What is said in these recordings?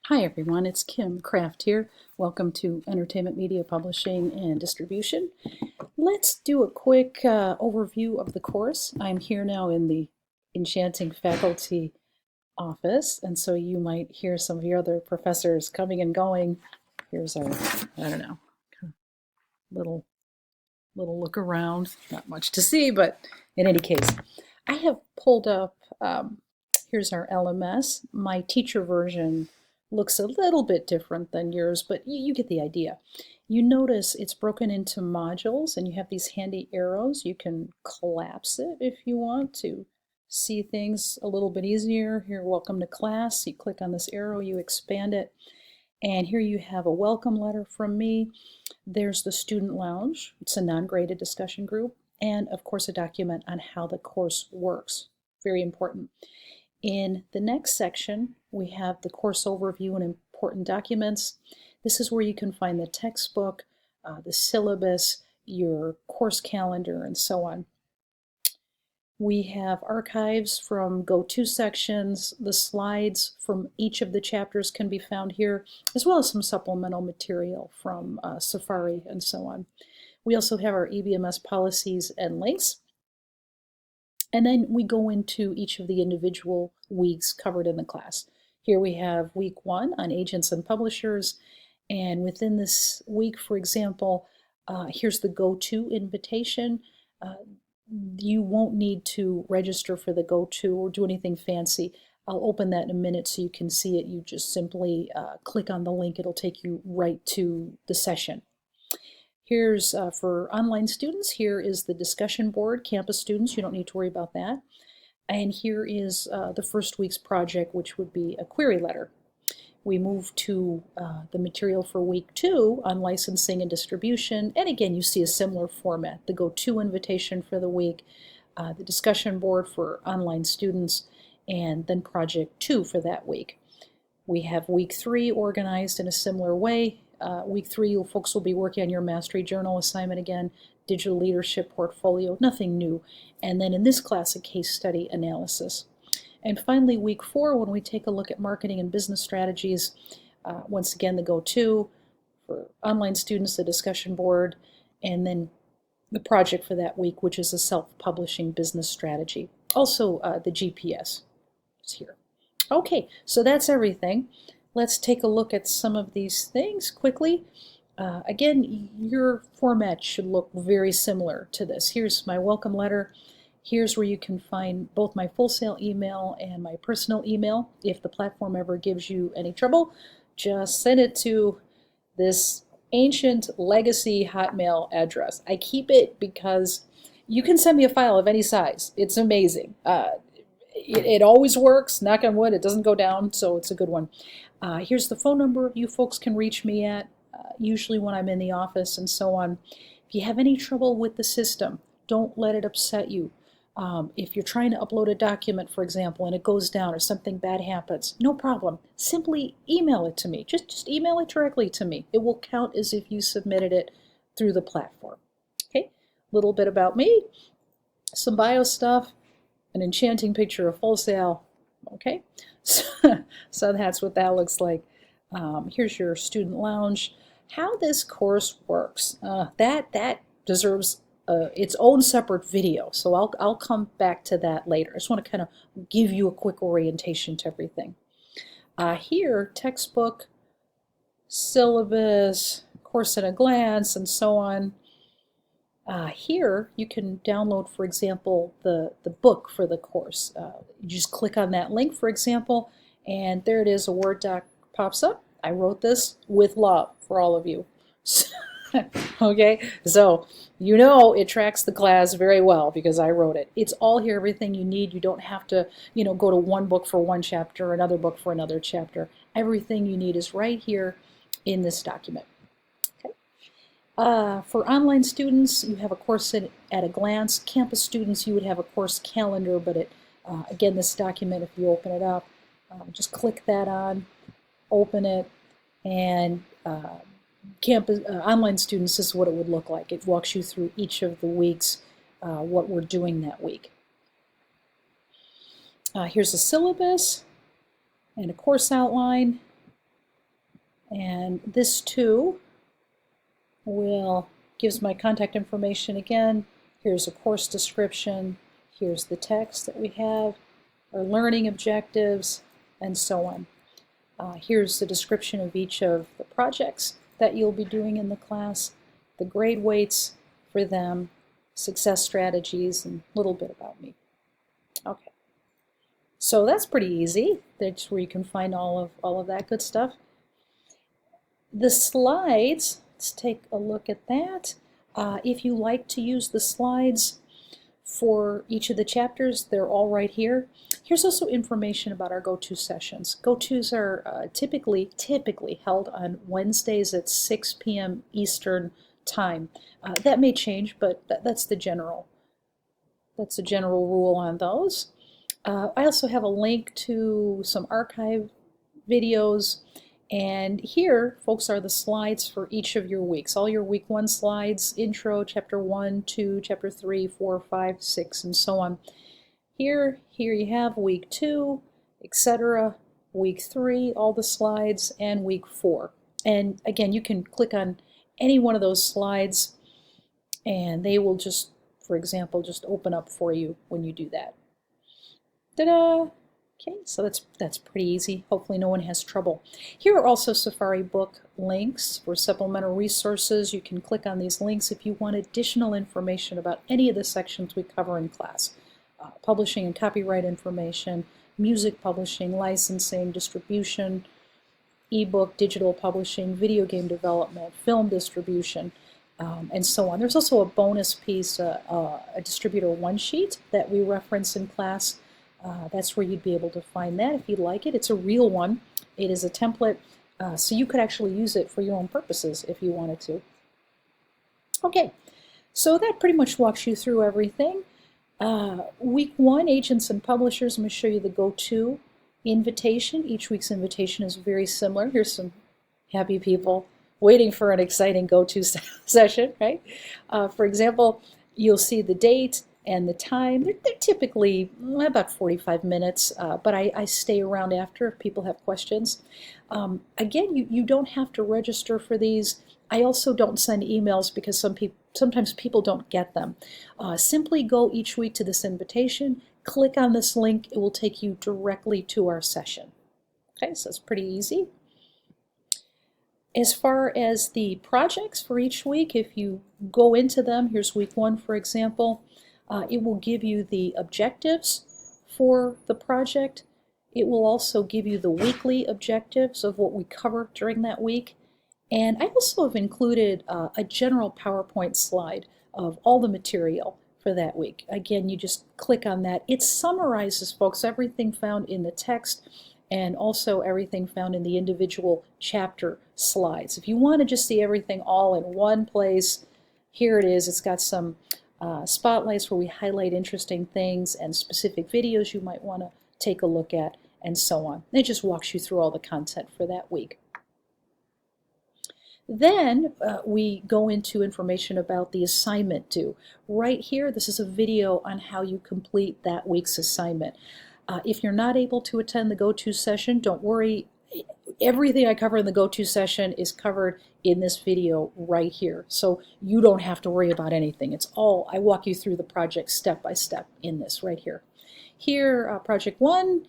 Hi everyone, it's Kim Kraft here. Welcome to Entertainment Media Publishing and Distribution. Let's do a quick overview of the course. I'm here now in the enchanting faculty office, and so you might hear some of your other professors coming and going. Here's our, I don't know, little look around. Not much to see, but in any case, I have pulled up, here's our LMS. My teacher version looks a little bit different than yours, but you get the idea. You notice it's broken into modules and you have these handy arrows. You can collapse it if you want to see things a little bit easier. Here, welcome to class. You click on this arrow, you expand it, and here you have a welcome letter from me. There's the student lounge. It's a non-graded discussion group. And of course, a document on how the course works. Very important. In the next section, we have the course overview and important documents. This is where you can find the textbook, the syllabus, your course calendar, and so on. We have archives from go-to sections. The slides from each of the chapters can be found here, as well as some supplemental material from Safari and so on. We also have our EBMS policies and links. And then we go into each of the individual weeks covered in the class. Here we have week 1 on agents and publishers. And within this week, for example, here's the go-to invitation. You won't need to register for the go-to or do anything fancy. I'll open that in a minute so you can see it. You just simply click on the link. It'll take you right to the session. Here's for online students, here is the discussion board. Campus students, you don't need to worry about that. And here is the first week's project, which would be a query letter. We move to the material for week 2 on licensing and distribution. And again, you see a similar format. The go-to invitation for the week, the discussion board for online students, and then project 2 for that week. We have week 3 organized in a similar way. Week 3, you folks will be working on your mastery journal assignment again, digital leadership portfolio, nothing new. And then in this class, a case study analysis. And finally, week 4, when we take a look at marketing and business strategies, once again, the go-to for online students, the discussion board, and then the project for that week, which is a self-publishing business strategy. Also, the GPS is here. Okay, so that's everything. Let's take a look at some of these things quickly. Again, your format should look very similar to this. Here's my welcome letter. Here's where you can find both my Full Sail email and my personal email. If the platform ever gives you any trouble, just send it to this ancient legacy Hotmail address. I keep it because you can send me a file of any size. It's amazing. It always works, knock on wood, it doesn't go down, so it's a good one. Here's the phone number you folks can reach me at, usually when I'm in the office and so on. If you have any trouble with the system, don't let it upset you. If you're trying to upload a document, for example, and it goes down or something bad happens, no problem. Simply email it to me. Just email it directly to me. It will count as if you submitted it through the platform. Okay, a little bit about me, some bio stuff, an enchanting picture of Full Sail. Okay, so that's what that looks like. Here's your student lounge. How this course works, that deserves its own separate video, so I'll come back to that later. I just want to kind of give you a quick orientation to everything. Here, textbook, syllabus, course at a glance, and so on. Here you can download, for example, the book for the course. You just click on that link, for example, and there it is, a Word doc pops up. I wrote this with love for all of you. Okay, so you know it tracks the class very well because I wrote it. It's all here, everything you need. You don't have to, go to one book for one chapter, another book for another chapter. Everything you need is right here in this document. For online students, you have a course at a glance. Campus students, you would have a course calendar, but again, this document, if you open it up, just click that on, open it, and online students, this is what it would look like. It walks you through each of the weeks, what we're doing that week. Here's a syllabus and a course outline. And this too gives my contact information again. Here's a course description. Here's the text that we have, our learning objectives, and so on. Here's the description of each of the projects that you'll be doing in the class, the grade weights for them, success strategies, and a little bit about me. Okay, so that's pretty easy. That's where you can find all of that good stuff. The slides, let's take a look at that. If you like to use the slides for each of the chapters, they're all right here. Here's also information about our go-to sessions. Go-tos are typically held on Wednesdays at 6 p.m. Eastern time. That may change, but that's the general rule on those. I also have a link to some archive videos, and here, folks, are the slides for each of your weeks. All your week 1 slides, intro, chapter 1, 2, chapter 3, 4, 5, 6, and so on. Here you have week 2, etc., week 3, all the slides, and week 4. And again, you can click on any one of those slides, and they will just, for example, just open up for you when you do that. Ta-da! Okay, so that's pretty easy. Hopefully no one has trouble. Here are also Safari book links for supplemental resources. You can click on these links if you want additional information about any of the sections we cover in class. Publishing and copyright information, music publishing, licensing, distribution, ebook, digital publishing, video game development, film distribution, and so on. There's also a bonus piece, a distributor one sheet that we reference in class. That's where you'd be able to find that if you'd like it. It's a real one. It is a template, so you could actually use it for your own purposes if you wanted to. Okay, so that pretty much walks you through everything. Week 1, agents and publishers. I'm going to show you the go-to invitation. Each week's invitation is very similar. Here's some happy people waiting for an exciting go-to session, right? For example, you'll see the date and the time. They're typically about 45 minutes, but I stay around after if people have questions. Again, you don't have to register for these. I also don't send emails because sometimes people don't get them. Simply go each week to this invitation, click on this link, it will take you directly to our session. Okay, so it's pretty easy. As far as the projects for each week, if you go into them, here's week 1, for example, it will give you the objectives for the project. It will also give you the weekly objectives of what we cover during that week. And I also have included a general PowerPoint slide of all the material for that week. Again, you just click on that. It summarizes, folks, everything found in the text and also everything found in the individual chapter slides. If you want to just see everything all in one place, here it is. It's got some spotlights where we highlight interesting things and specific videos you might want to take a look at, and so on. It just walks you through all the content for that week. Then we go into information about the assignment due. Right here, this is a video on how you complete that week's assignment. If you're not able to attend the go-to session, don't worry. Everything I cover in the go-to session is covered in this video right here. So you don't have to worry about anything. It's all, I walk you through the project step by step in this right here. Here, project 1,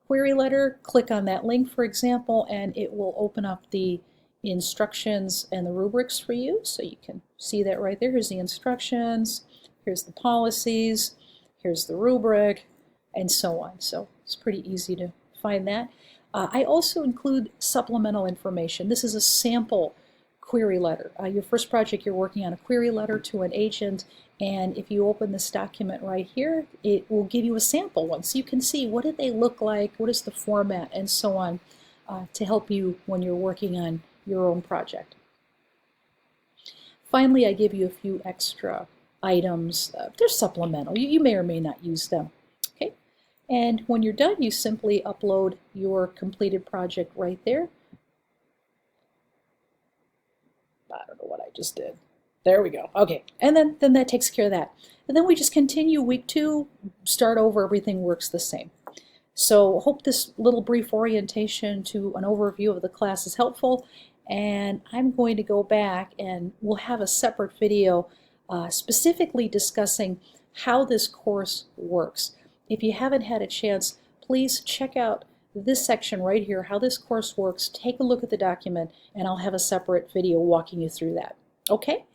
query letter, click on that link, for example, and it will open up the instructions and the rubrics for you. So you can see that right there. Here's the instructions, here's the policies, here's the rubric, and so on. So it's pretty easy to find that. I also include supplemental information. This is a sample query letter. Your first project, you're working on a query letter to an agent, and if you open this document right here, it will give you a sample one. So you can see what did they look like, what is the format, and so on, to help you when you're working on your own project. Finally, I give you a few extra items. They're supplemental. You may or may not use them. Okay, and when you're done, you simply upload your completed project right there. I don't know what I just did. There we go. Okay, and then that takes care of that. And then we just continue week 2, start over, everything works the same. So hope this little brief orientation to an overview of the class is helpful, and I'm going to go back and we'll have a separate video specifically discussing how this course works. If you haven't had a chance, please check out this section right here, how this course works. Take a look at the document, and I'll have a separate video walking you through that. Okay?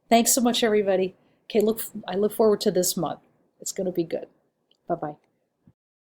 Thanks so much, everybody. Okay, I look forward to this month. It's going to be good. Bye-bye.